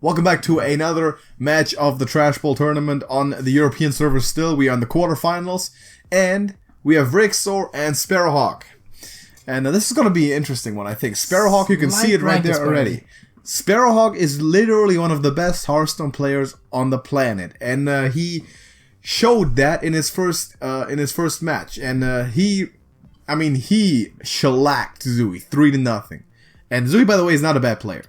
Welcome back to another match of the Trash Bowl tournament on the European server still. We are in the quarterfinals, and we have Rixxor and Sparrowhawk. And this is going to be an interesting one, I think. Sparrowhawk, you can see it right there already. Sparrowhawk is literally one of the best Hearthstone players on the planet, and he showed that in his first match. And he shellacked Zui 3-0. And Zui, by the way, is not a bad player.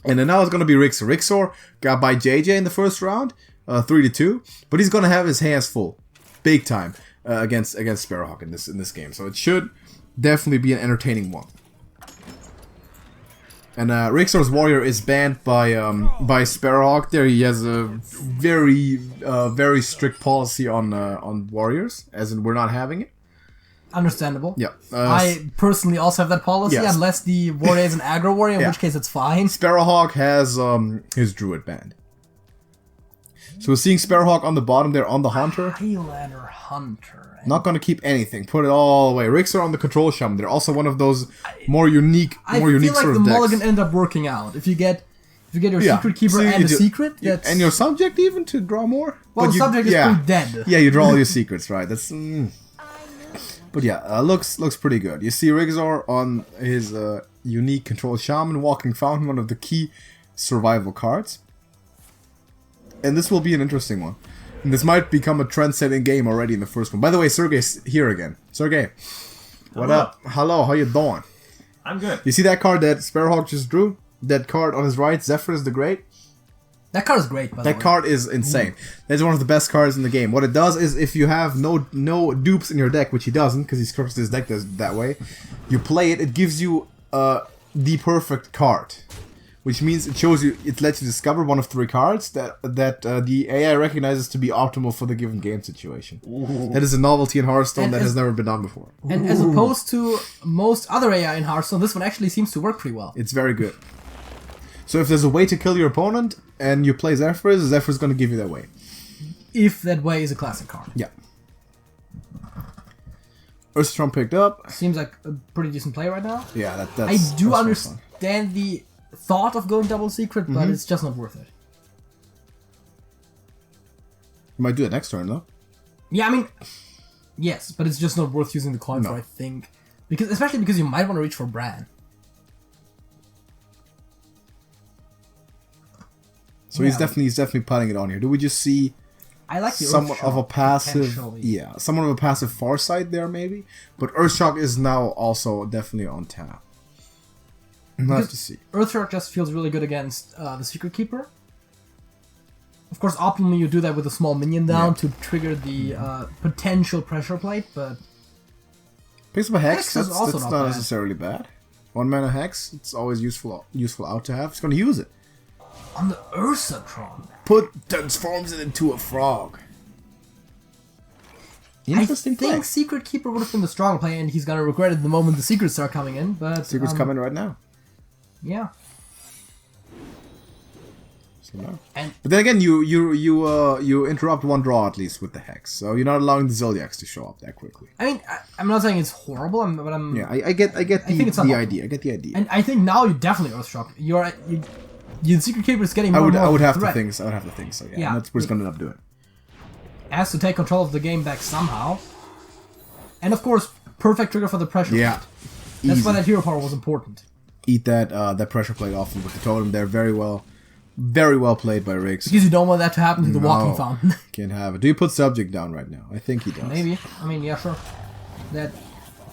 And then now it's going to be Rixxor. Rixxor got by JJ in the first round, 3-2. But he's going to have his hands full, big time, against Sparrowhawk in this game. So it should definitely be an entertaining one. And Rixxor's warrior is banned by Sparrowhawk. There he has a very strict policy on warriors, as in we're not having it. Understandable. Yeah. I personally also have that policy, yes. Unless the warrior is an aggro warrior, in which case it's fine. Sparrowhawk has his druid banned. So we're seeing Sparrowhawk on the bottom there on the hunter. Highlander hunter. Not going to keep anything. Put it all away. Rixxor on the control shaman. They're also one of those more unique I feel like sort the of decks. mulligan ended up working out. If you get your secret keeper and a secret, that's... and your subject even to draw more. Well, the subject is pretty dead. Yeah, you draw all your secrets, right? That's. But yeah, looks pretty good. You see Rixxor on his unique control shaman, walking fountain, one of the key survival cards. And this will be an interesting one. And this might become a trend-setting game already in the first one. By the way, Sergey's here again. Sergey, what up? Hello, how you doing? I'm good. You see that card that Sparrowhawk just drew? That card on his right, Zephyrus the Great? That card is great, by the way. That card is insane. That's one of the best cards in the game. What it does is, if you have no dupes in your deck, which he doesn't, because he structures his deck that way, you play it, it gives you the perfect card. Which means it lets you discover one of 3 cards that the AI recognizes to be optimal for the given game situation. Ooh. That is a novelty in Hearthstone that has never been done before. And as opposed to most other AI in Hearthstone, this one actually seems to work pretty well. It's very good. So if there's a way to kill your opponent, and you play Zephyrus is going to give you that way. If that way is a classic card. Yeah. Earthstrom picked up. Seems like a pretty decent play right now. Yeah, I do understand the thought of going double secret, but it's just not worth it. You might do it next turn, though. Yeah, I mean, yes, but it's just not worth using the coin for, I think. Especially because you might want to reach for Bran. So he's definitely putting it on here. Do we just see I like the somewhat of a passive somewhat of a passive Farsight there maybe? But Earthshock is now also definitely on tap. We'll have to see. Earthshock just feels really good against the Secret Keeper. Of course, optimally you do that with a small minion down to trigger the potential pressure plate, but... Picks up a Hex, that's also not necessarily bad. 1 mana Hex, it's always useful out to have. He's going to use it. On the Ursatron. Transforms it into a frog. Interesting play. I think Secret Keeper would have been the strong play, and he's gonna regret it the moment the secrets start coming in. But secrets coming right now. Yeah. So no. But then again, you interrupt 1 draw at least with the Hex, so you're not allowing the Zodiacs to show up that quickly. I mean, I'm not saying it's horrible, but I'm. Yeah, I get the idea. I get the idea. And I think now you definitely Earthshock. Your Secret Keeper is getting more and more I would have threat. to think. So yeah, that's what it's going to end up doing. Has to take control of the game back somehow, and of course, perfect trigger for the pressure. Yeah, plate. That's why that hero power was important. Eat that pressure plate off with the totem there. Very well played by Rixx. Because you don't want that to happen to the walking fountain. Can't have it. Do you put subject down right now? I think he does. Maybe. I mean, yeah, sure. That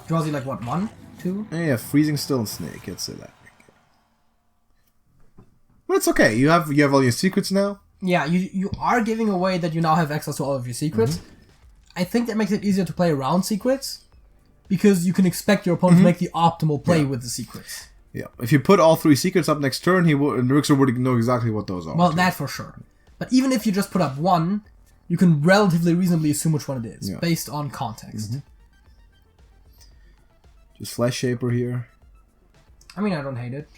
draws you like what, 1, 2? Yeah, freezing still and snake. Let's say that. But it's okay. You have all your secrets now. Yeah, you are giving away that you now have access to all of your secrets. I think that makes it easier to play around secrets, because you can expect your opponent to make the optimal play with the secrets. Yeah, if you put all 3 secrets up next turn, Rixxor would know exactly what those are. Well, that for sure. But even if you just put up 1, you can relatively reasonably assume which one it is, based on context. Just Flash Shaper here. I mean, I don't hate it.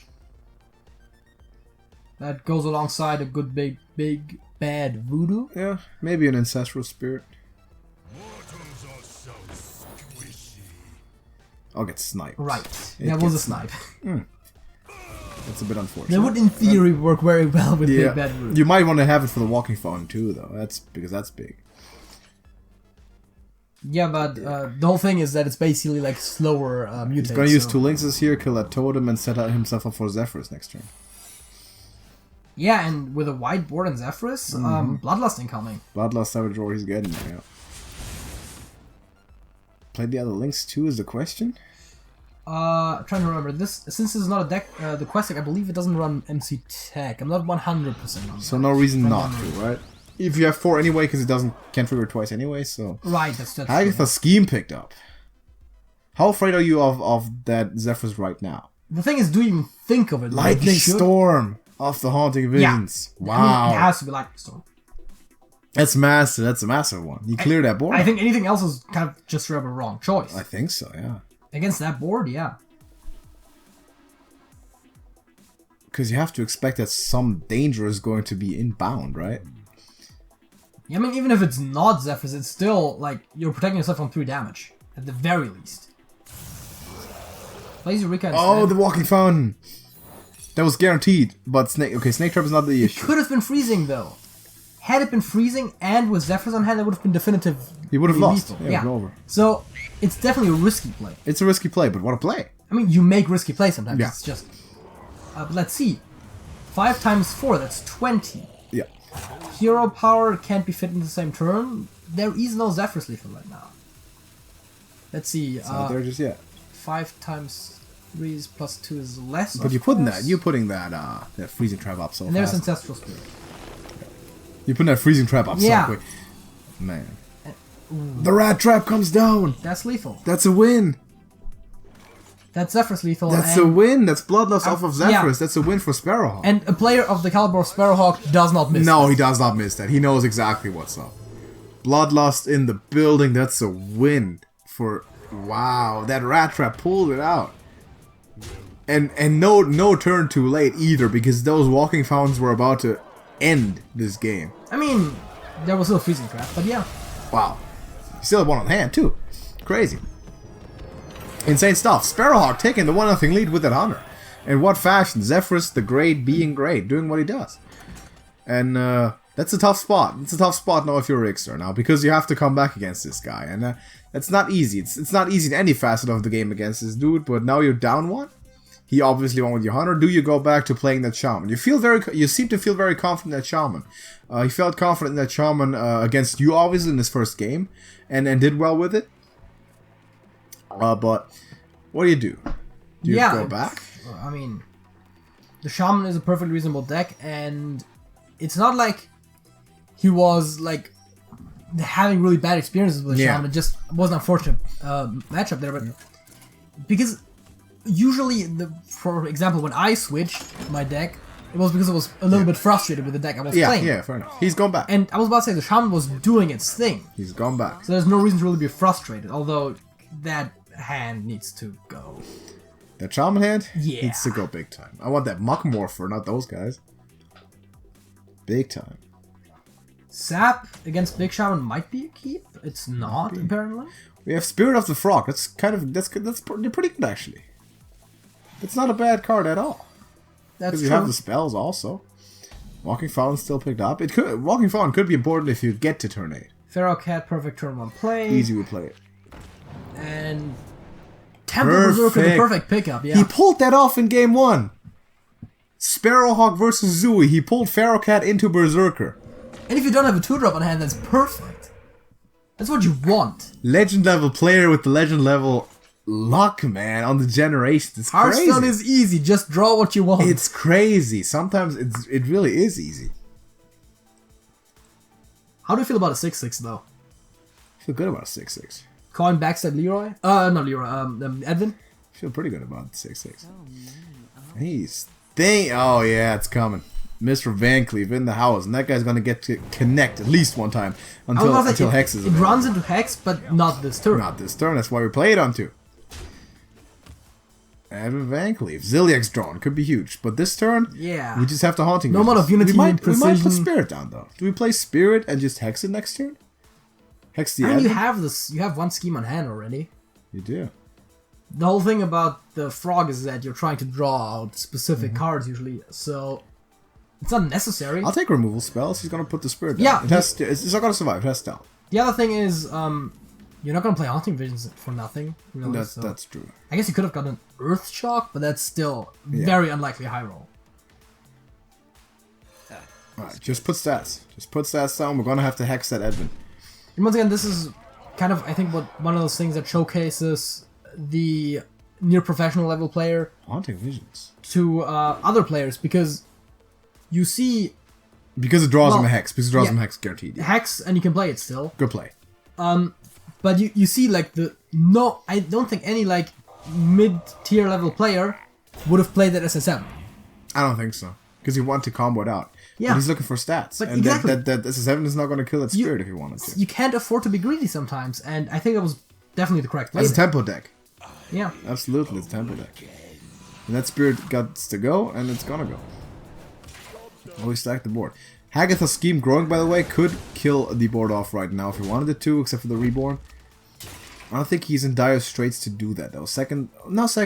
That goes alongside a good big bad voodoo. Yeah, maybe an Ancestral Spirit. I'll get sniped. Right. That was a snipe. It's a bit unfortunate. They would, in theory, work very well with Big Bad Root. You might want to have it for the Walking Phone too, though. That's big. Yeah, but the whole thing is that it's basically like slower mutates. He's gonna use 2 Lynxes here, kill that totem, and set himself up for Zephyrus next turn. Yeah, and with a white board and Zephyrus, Bloodlust incoming. Bloodlust Savage Roar, he's getting there, yeah. Play the other Lynx too is the question? I'm trying to remember. Since this is not a deck, the quest deck, I believe it doesn't run MC Tech. I'm not 100% on that. So no reason not to, right? If you have 4 anyway, because it can't trigger twice anyway, so... Right, that's Agatha Scheme picked up. How afraid are you of that Zephyrus right now? The thing is, do you even think of it? Lightning Storm of the Haunting Visions. Yeah. Wow. I mean, it has to be Lightning Storm. That's massive. That's a massive one. You clear that board. I think anything else is kind of just a wrong choice. I think so, yeah. Against that board, yeah. Because you have to expect that some danger is going to be inbound, right? Yeah, I mean, even if it's not Zephyrus, it's still, like, you're protecting yourself from 3 damage. At the very least. Plays Eureka instead. Oh, the Walking Fountain! That was guaranteed, but Snake Trap is not the issue. It could have been freezing, though. Had it been freezing and with Zephyrus on hand, it would have been definitive. He would have lost. Lethal. Yeah, over. So, it's definitely a risky play. It's a risky play, but what a play. I mean, you make risky plays sometimes. Yeah. It's just... but let's see. 5 times 4, that's 20. Yeah. Hero power can't be fit in the same turn. There is no Zephyrus lethal right now. Let's see. It's not there just yet. 5 times 3 is plus 2 is less. But you're putting that freezing trap up so and fast. there's Ancestral Spirit. You're putting that freezing trap up so quick. Man. The rat trap comes down. That's lethal. That's a win. That's Zephyrus lethal. That's a win. That's Bloodlust off of Zephyrus. That's a win for Sparrowhawk. And a player of the caliber of Sparrowhawk does not miss No, he does not miss that. He knows exactly what's up. Bloodlust in the building. That's a win for... Wow. That rat trap pulled it out. And no turn too late either, because those Walking Fountains were about to end this game. I mean, there was still a freezing trap, but yeah. Wow. He still had one on hand, too. Crazy. Insane stuff. Sparrowhawk taking the 1-0 lead with that Hunter. In what fashion? Zephyrus the Great being great, doing what he does. And that's a tough spot. It's a tough spot now if you're Rixxor now, because you have to come back against this guy. And that's not easy. It's not easy in any facet of the game against this dude, but now you're down 1. He obviously won with your Hunter. Do you go back to playing that Shaman? You seem to feel very confident in that Shaman. He felt confident in that Shaman against you, obviously, in his first game, and did well with it. But what do you do? Do you go back? I mean, the Shaman is a perfectly reasonable deck, and it's not like he was like having really bad experiences with the Shaman. It just was an unfortunate matchup there, but because usually, for example, when I switched my deck, it was because I was a little bit frustrated with the deck I was playing. Yeah, fair enough. He's gone back. And I was about to say, the Shaman was doing its thing. He's gone back. So there's no reason to really be frustrated, although that hand needs to go. That Shaman hand? Yeah. Needs to go big time. I want that Muck Morpher, not those guys. Big time. Sap against Big Shaman might be a keep. It's not, apparently. We have Spirit of the Frog. That's pretty good, actually. It's not a bad card at all. That's true. You have the spells also. Walking Fountain still picked up. Walking Fountain could be important if you get to turn 8. Feral Cat, perfect turn 1 play. Easy to play it. And Temple Berserker, the perfect pickup, yeah. He pulled that off in game 1. Sparrowhawk versus Zooey. He pulled Feral Cat into Berserker. And if you don't have a 2-drop on hand, that's perfect. That's what you want. Legend level player with the legend level luck, man, on the generations. It's crazy. Hearthstone is easy. Just draw what you want. It's crazy. Sometimes it really is easy. How do you feel about a 6-6, though? I feel good about a 6-6. Calling backstab Leroy? Not Leroy, Edvin? I feel pretty good about 6-6. Oh, yeah, it's coming. Mr. Van Cleave in the house, and that guy's gonna get to connect at least one time until Hex is available. It runs into Hex, but not this turn. Not this turn, that's why we play it on 2. Evan Van Cleave. Ziliak's drawn, could be huge, but this turn, we just have to Haunting. No amount of Unity and Precision. We might put Spirit down, though. Do we play Spirit and just Hex it next turn? Hex the Evan? You have one scheme on hand already. You do. the whole thing about the frog is that you're trying to draw out specific cards usually, so it's not necessary. I'll take removal spells. He's gonna put the spirit down. Yeah. It's not gonna survive. It has stealth. The other thing is, you're not gonna play Haunting Visions for nothing. Really, That's true. I guess you could have gotten Earth Shock, but that's still very unlikely high roll. Alright, just put stats. Just put stats down. We're gonna have to hex that Edmund. And once again, this is kind of, I think, one of those things that showcases the near professional level player Haunting Visions. to other players, because you see Because it draws him a hex. Because it draws him a hex guaranteed. Yeah. hex and you can play it still. Good play. But you see like I don't think any like mid-tier level player would have played that SS7. I don't think so. Because you want to combo it out. Yeah. But he's looking for stats. But and exactly. that SS7 is not going to kill that spirit if you wanted to. You can't afford to be greedy sometimes, and I think that was definitely the correct play. That's a tempo deck. Yeah. Absolutely, it's a tempo deck. And that spirit got to go, and it's gonna go. Always stack the board. Hagatha's Scheme Growing, by the way, could kill the board off right now if he wanted it to, except for the Reborn. I don't think he's in dire straits to do that, though. Second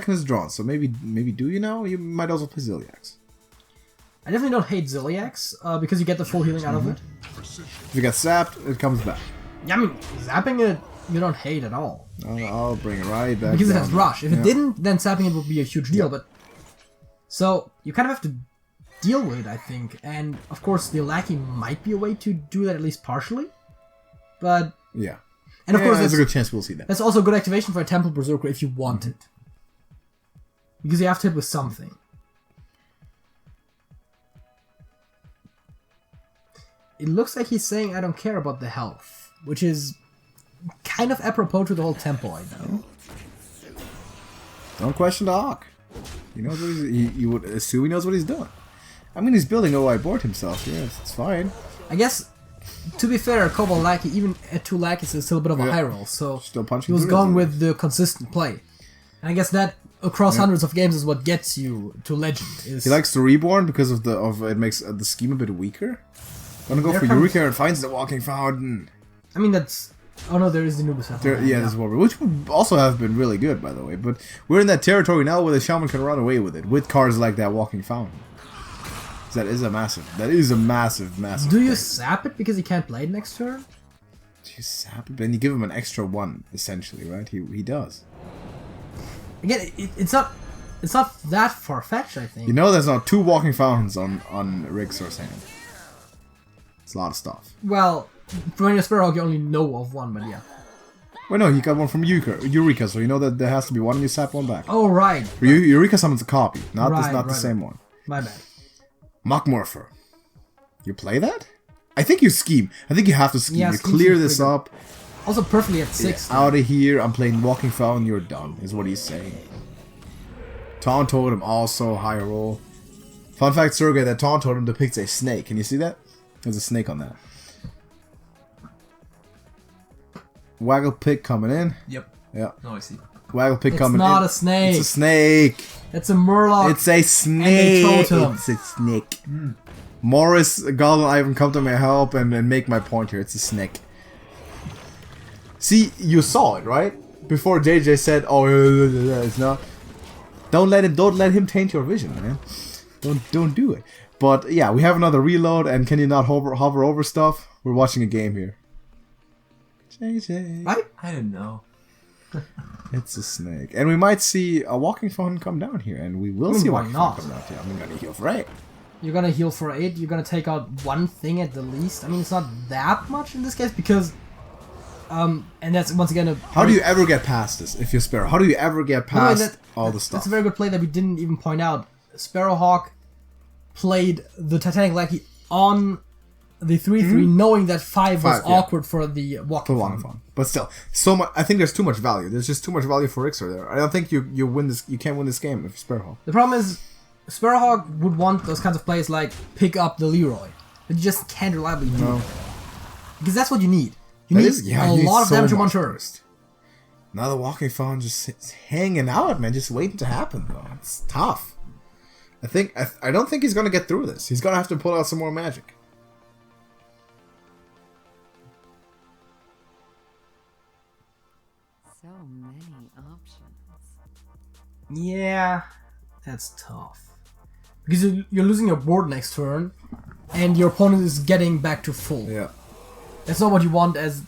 is drawn, so maybe do you know? You might also play Ziliax. I definitely don't hate Ziliax, because you get the full healing out of it. If you get sapped, it comes back. Yeah, I mean, zapping it, you don't hate at all. I'll bring it right back Because down. it has Rush. If it didn't, then sapping it would be a huge deal, but... So, you kind of have to deal with it, I think. And, of course, the Lackey might be a way to do that, at least partially. But... Yeah. And of course, there's a good chance we'll see that. That's also a good activation for a Temple Berserker if you want it. Because you have to hit with something. It looks like he's saying, I don't care about the health. Which is kind of apropos to the whole tempo, I know. Don't question the Hawk. He knows what you would assume he knows what he's doing. I mean, he's building OI board himself. Yeah, it's fine. I guess, to be fair, Cobalt Lackey, even at 2 lackeys, is still a bit of a high roll. So Still punching he was through, going isn't with the consistent play. And I guess that, across hundreds of games, is what gets you to Legend. He likes the Reborn because of it makes the scheme a bit weaker. Gonna go for Eureka and finds the Walking Fountain. I mean, that's... Oh no, there is the Nubus. There's Warrior, which would also have been really good, by the way. But we're in that territory now where the Shaman can run away with it, with cards like that Walking Fountain. That is a massive, massive Do you play. sap it because he can't play it next turn? You sap it, and you give him an extra 1, essentially, right? He does. Again, it's not that far-fetched, I think. You know there's now 2 Walking Fountains on Rixxor's hand. It's a lot of stuff. Well, when you're Sparrowhawk, you only know of one, but yeah. Well, no, he got one from Eureka, so you know that there has to be one and you sap one back. Oh, right. Eureka summons a copy, not the same one. My bad. Mockmorpher. You play that? I think you scheme. I think you have to scheme. Yeah, you clear this up. Also perfectly at 6. Out of here, I'm playing Walking Fountain, you're done, is what he's saying. Taunt Totem, also high roll. Fun fact, Sergey, that Taunt Totem depicts a snake. Can you see that? There's a snake on that. Waggle Pig coming in. Yep. Yeah. No, I see. Waggle Pig coming in. It's not a snake. It's a snake. It's a Murloc. It's a snake. And a totem. It's a snake. Morris, Goblin Ivan, come to my help and make my point here. It's a snake. See, you saw it, right? Before JJ said, "Oh, it's not." Don't let him taint your vision, man. Don't do it. But yeah, we have another reload, and can you not hover over stuff? We're watching a game here. JJ. Right? I don't know. It's a snake. And we might see a Walking Fountain come down here, and we will see a why Walking not? Fountain come down here. I'm gonna heal for 8. You're gonna heal for 8. You're gonna take out one thing at the least. I mean, it's not that much in this case because... and that's, once again, How do you ever get past this if you're Sparrow? How do you ever get past all the stuff? That's a very good play that we didn't even point out. Sparrowhawk played the Titanic Lackey on the 3/3, knowing that 5 was awkward for the Walking Fountain. But still, so much. I think there's too much value. There's just too much value for Rixxor there. I don't think you win this. You can't win this game if you're Sparrowhawk. The problem is, Sparrowhawk would want those kinds of plays like pick up the Leroy, but you just can't reliably do it. Because that's what you need. You need a lot of damage in one turn. Now the Walking Fountain just sits hanging out, man, just waiting to happen, though. It's tough. I don't think he's gonna get through this. He's gonna have to pull out some more magic. So many options. Yeah, that's tough. Because you're losing your board next turn, and your opponent is getting back to full. Yeah. That's not what you want as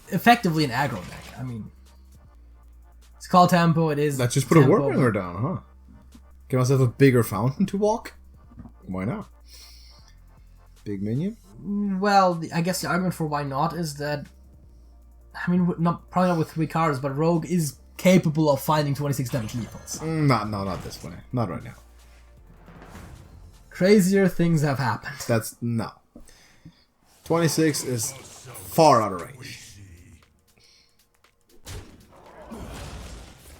effectively an aggro deck. I mean, it's called tempo. It is. Let's just put a Warbringer down, huh? Give myself a bigger fountain to walk. Why not? Big minion. Well, I guess the argument for why not is that, I mean, probably not with 3 cards, but Rogue is capable of finding 26 damage lethals. Not this way. Not right now. Crazier things have happened. That's no. 26 is far out of range.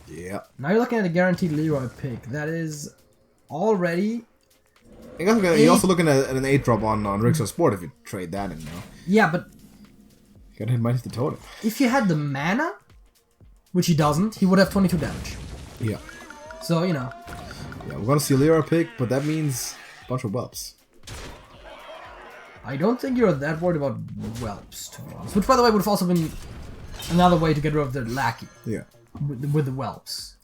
Yeah. Now you're looking at a guaranteed Leroy pick. That is already. You're also looking at an 8-drop on Rixxor Sport if you trade that in now. Yeah, but You gotta hit the totem. If you had the mana, which he doesn't, he would have 22 damage. Yeah. So, you know. Yeah, we're gonna see Lyra pick, but that means a bunch of whelps. I don't think you're that worried about whelps, to be honest. Which, by the way, would have also been another way to get rid of the lackey. Yeah. With the whelps.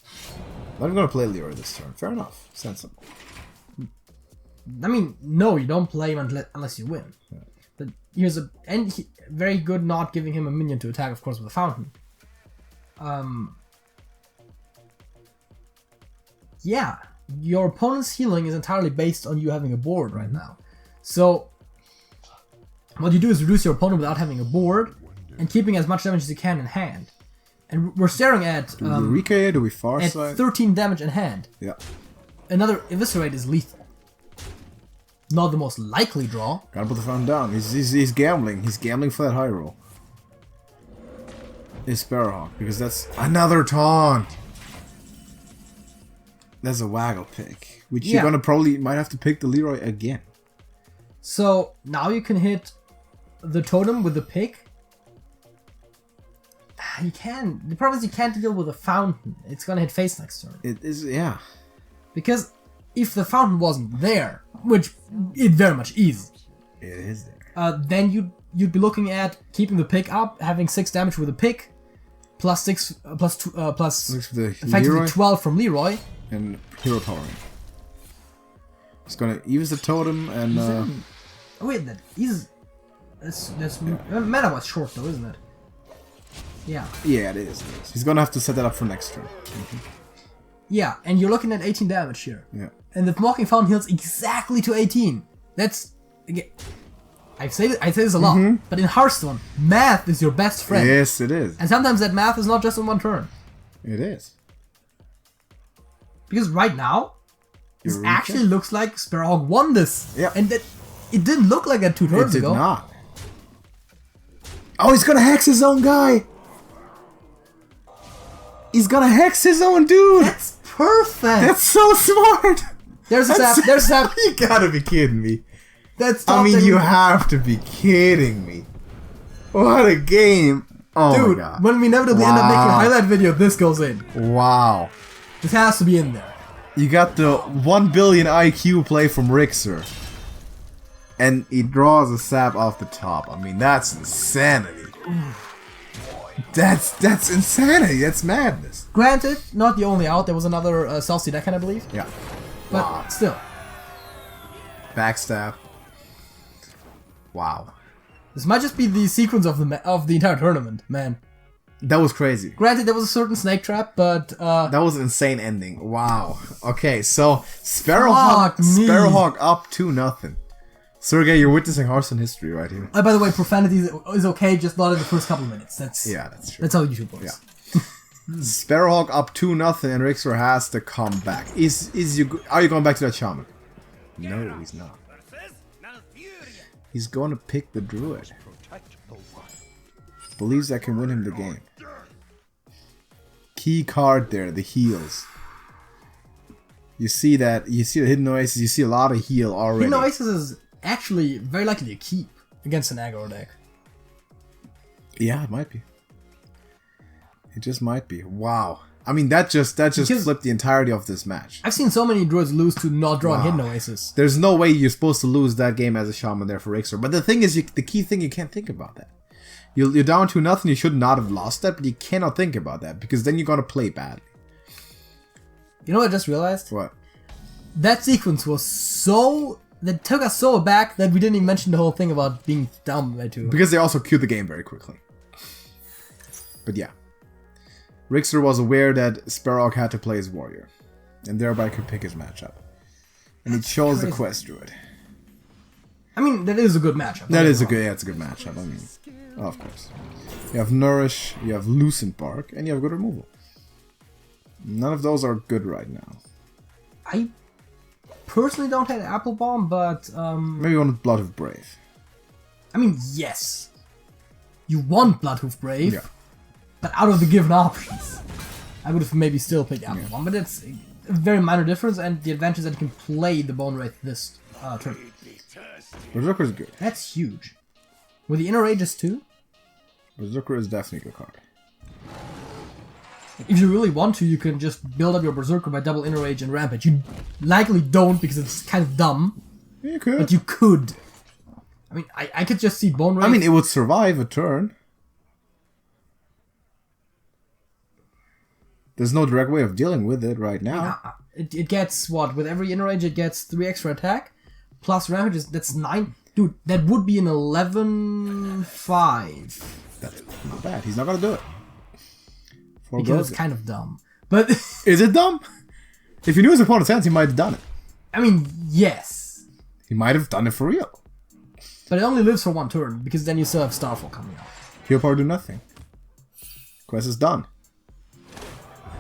I'm gonna play Lyra this turn. Fair enough. Sensible. I mean, no, you don't play him unless you win. Yeah. But here's very good not giving him a minion to attack, of course, with a fountain. Yeah, your opponent's healing is entirely based on you having a board right now. So, what you do is reduce your opponent without having a board and keeping as much damage as you can in hand. And we're staring at do we Rika, do we at Farsight? 13 damage in hand. Yeah. Another Eviscerate is lethal. Not the most likely draw. Gotta put the fountain down. He's gambling. He's gambling for that high roll. It's Sparrowhawk, because that's another taunt. That's a waggle pick, which you're gonna might have to pick the Leroy again. So now you can hit the totem with the pick. You can. The problem is you can't deal with a fountain. It's gonna hit face next turn. It is, yeah. Because if the fountain wasn't there, which it very much is, It is there. then you'd be looking at keeping the pick up, having 6 damage with a pick, plus 6 plus 2 plus effectively Leroy 12 from Leroy. and hero powering. It's gonna use the totem and. Oh wait, that's mana was short though, isn't it? Yeah. Yeah, it is. He's gonna have to set that up for next turn. Yeah, and you're looking at 18 damage here. Yeah. And the Mocking Fountain heals exactly to 18. That's again. I say this a lot, but in Hearthstone, math is your best friend. Yes, it is. And sometimes that math is not just in one turn. It is. Because right now, this Eureka? actually looks like Sparrowhawk won this. Yeah. And that it didn't look like that 2 turns It did ago. not. Oh, he's gonna hex his own guy. He's gonna hex his own dude. That's perfect. That's so smart. There's a zap. There's a zap. You gotta be kidding me. That's. I mean, you have to be kidding me. What a game. Oh Dude, my god. when we inevitably end up making a highlight video, this goes in. Wow. This has to be in there. You got the 1 billion IQ play from Rixxor. And he draws a sap off the top. I mean, that's insanity. That's insanity. That's madness. Granted, not the only out. There was another Celsi deck, I believe. Yeah. But Wow. still. Backstab. Wow. This might just be the sequence of the entire tournament, man. That was crazy. Granted, there was a certain snake trap, but That was an insane ending. Wow. Okay, so Sparrowhawk up 2-0. Sergey, you're witnessing Hearthstone history right here. by the way, profanity is okay, just not in the first couple minutes. That's true. That's how YouTube works. Yeah. Sparrowhawk up 2-0, and Rixxor has to come back. Are you going back to that shaman? No, he's not. He's going to pick the druid. Believes that can win him the game. Key card there, the heals. You see the hidden oasis. You see a lot of heal already. Hidden Oasis is actually very likely to keep against an aggro deck. Yeah, it might be. It just might be. Wow. I mean, that just flipped the entirety of this match. I've seen so many druids lose to not drawing Hidden Oasis. There's no way you're supposed to lose that game as a shaman there for Rixxor. But the thing is, the key thing, you can't think about that. You're down 2-0. You should not have lost that, but you cannot think about that because then you're gonna play badly. You know what I just realized? What? That sequence was so... That took us so aback that we didn't even mention the whole thing about being dumb by 2. Because they also queued the game very quickly. But yeah. Rixxor was aware that Sparrowhawk had to play his warrior. And thereby could pick his matchup. And he chose the quest druid. I mean, that is a good matchup. It's a good matchup. I mean, of course. You have Nourish, you have Lucent Bark, and you have good removal. None of those are good right now. I personally don't have Apple Bomb, but maybe one with Bloodhoof Brave. I mean, yes, you want Bloodhoof Brave, yeah. But out of the given options, I would have maybe still picked Apple Bomb. But it's a very minor difference, and the advantage is that you can play the Bone Wraith this turn. Berserker is good. That's huge. With the Inner Ages too. Berserker is definitely a good card. If you really want to, you can just build up your Berserker by double Inner Rage and Rampage. You likely don't because it's kind of dumb. You could. But you could. I mean, I could just see Bone Wraith. I mean, it would survive a turn. There's no direct way of dealing with it right now. It gets, what? With every Inner Rage, it gets 3 extra attack. Plus Rampage, that's 9. Dude, that would be an 11-5. That's not bad. He's not going to do it. Because it's kind of dumb. But is it dumb? If he knew his opponent's hands, he might have done it. I mean, yes. He might have done it for real. But it only lives for 1 turn, because then you still have Starfall coming up. He'll probably do nothing. Quest is done.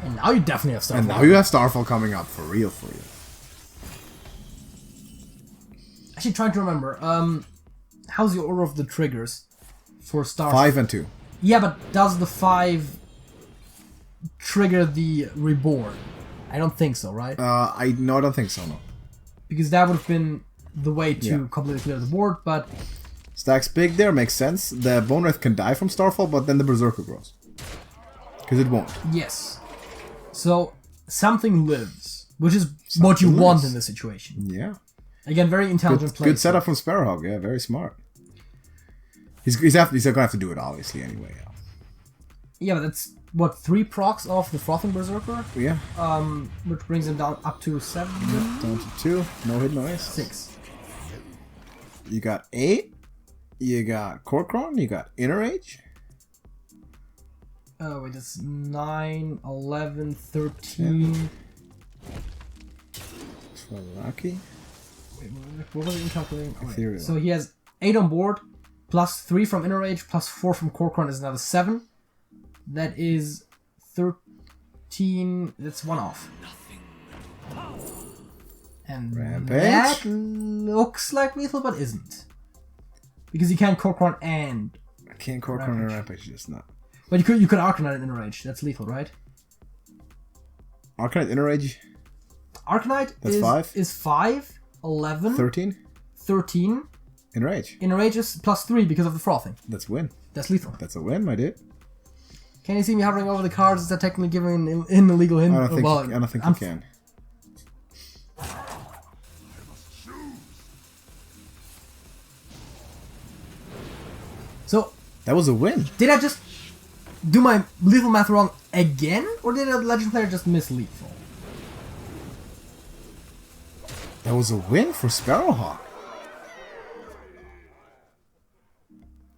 And now you definitely have Starfall. And now you have Starfall coming up for real for you. Actually, trying to remember. How's the order of the triggers for Starfall? 5 and 2. Yeah, but does the 5... trigger the Reborn? I don't think so, right? I don't think so, no. Because that would have been the way to completely clear the board, but... Stacks big there, makes sense. The Bone Wraith can die from Starfall, but then the Berserker grows. Because it won't. Yes. So, something lives, which is what you want in this situation. Yeah. Again, very intelligent play. Good setup from Sparrowhawk, yeah, very smart. He's going to have to do it, obviously, anyway. Yeah, but that's... What, 3 procs off the Frothing Berserker? Yeah. Which brings him down up to 7? Down to 2. No hit, no ace. 6. You got 8. You got Korkron. You got Inner Age. Oh, wait, that's 9, 11, 13. Lucky. Wait, what was it calculating? Oh, Ethereal. So he has 8 on board, plus 3 from Inner Age, plus 4 from Korkron is another 7. That is 13. That's 1 off. And Rampage. that looks like lethal, but isn't. Because you can't Korkron and... I can't Korkron and Rampage, just not. But you could Arcanite and Inner Rage. That's lethal, right? Arcanite, Inner Rage. Arcanite That's is 5, 11, 13. 13. Inner Rage. Inner Rage is plus 3 because of the Frothing. That's a win. That's lethal. That's a win, my dude. Can you see me hovering over the cards? Is that technically giving an illegal hint? I don't think you can. So that was a win. Did I just do my lethal math wrong again, or did a legend player just miss lethal? That was a win for Sparrowhawk.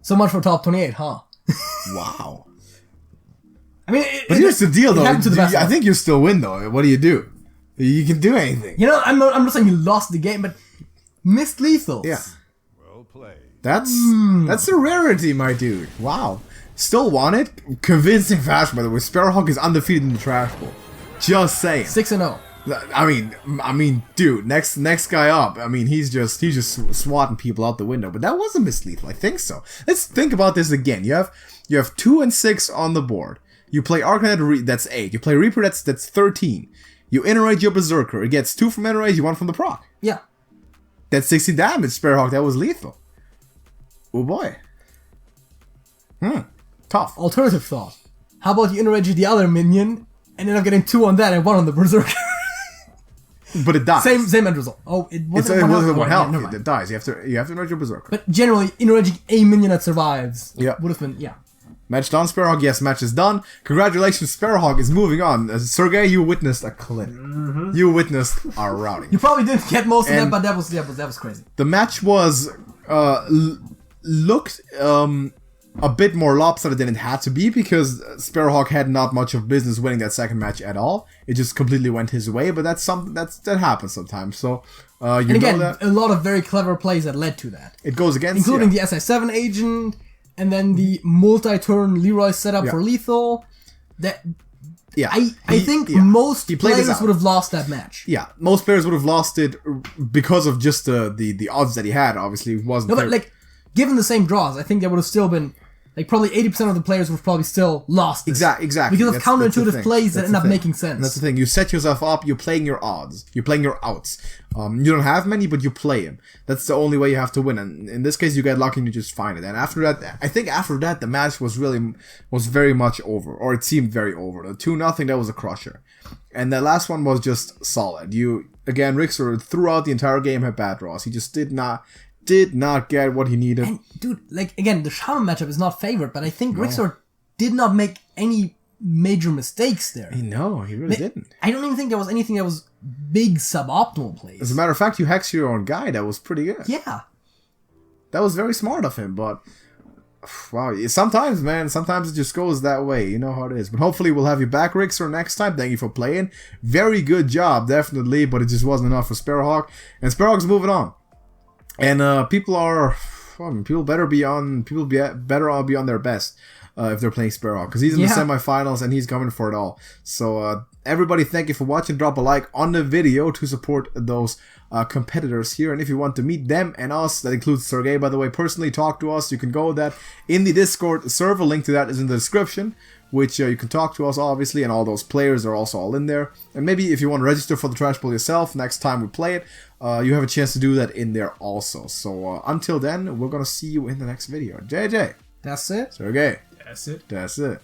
So much for top 28, huh? Wow. I mean, but here's the deal, though. I think you still win, though. What do? You can do anything. You know, I'm not saying you lost the game, but missed lethals. Yeah. Well played. That's a rarity, my dude. Wow. Still won it. Convincing fashion, by the way. Sparrowhawk is undefeated in the Trash Bowl. Just saying. 6-0. I mean, dude. Next guy up. I mean, he's just swatting people out the window. But that wasn't miss lethal. I think so. Let's think about this again. You have 2 and 6 on the board. You play Arcanite, that's 8. You play Reaper, that's 13. You Inner Rage your Berserker. It gets 2 from Inner Rage, you 1 from the proc. Yeah. That's 60 damage, Sparrowhawk. That was lethal. Oh boy. Tough. Alternative thought. How about you Inner Rage the other minion, and end up getting 2 on that and 1 on the Berserker? But it dies. Same end result. Oh, it wasn't one health. It dies. You have to Inner Rage your Berserker. But generally, Inner Raging a minion that survives would have been, yeah. Match done, Sparrowhawk? Yes, match is done. Congratulations, Sparrowhawk is moving on. Sergey, you witnessed a clinic. You witnessed a routing. You probably didn't get most of that, but that was crazy. The match was looked a bit more lopsided than it had to be because Sparrowhawk had not much of business winning that second match at all. It just completely went his way, but that's something that happens sometimes. So and again, a lot of very clever plays that led to that. It goes against, including the SI7 agent, and then the multi-turn Leroy setup for lethal. That I think most players would have lost that match. Yeah, most players would have lost it because of just the odds that he had. Obviously, it wasn't. No, but like given the same draws, I think there would have still been. Like, probably 80% of the players would have probably still lost this. Exactly. Because of counterintuitive plays that end up making sense. That's the thing. You set yourself up, you're playing your odds. You're playing your outs. You don't have many, but you play them. That's the only way you have to win. And in this case, you get lucky and you just find it. And after that, I think after that, the match was very much over. Or it seemed very over. The 2-0, that was a crusher. And the last one was just solid. Again, Rixxor throughout the entire game had bad draws. He just did not get what he needed. And dude, like again, the Shaman matchup is not favored, but I think Rixxor did not make any major mistakes there. No, he really didn't. I don't even think there was anything that was big suboptimal plays. As a matter of fact, you hex your own guy. That was pretty good. Yeah. That was very smart of him, but wow, sometimes, man, sometimes it just goes that way. You know how it is. But hopefully we'll have you back, Rixxor, next time. Thank you for playing. Very good job, definitely, but it just wasn't enough for Sparrowhawk. And Sparrowhawk's moving on. And people better be on their best if they're playing Sparrowhawk, because he's in the semifinals and he's coming for it all. So everybody, thank you for watching. Drop a like on the video to support those competitors here. And if you want to meet them and us, that includes Sergey, by the way, personally, talk to us. You can go with that in the Discord server. Link to that is in the description, which you can talk to us, obviously, and all those players are also all in there. And maybe if you want to register for the Trash Bowl yourself next time we play it, you have a chance to do that in there also. So until then, we're going to see you in the next video. JJ. That's it. Sergey. That's it. That's it.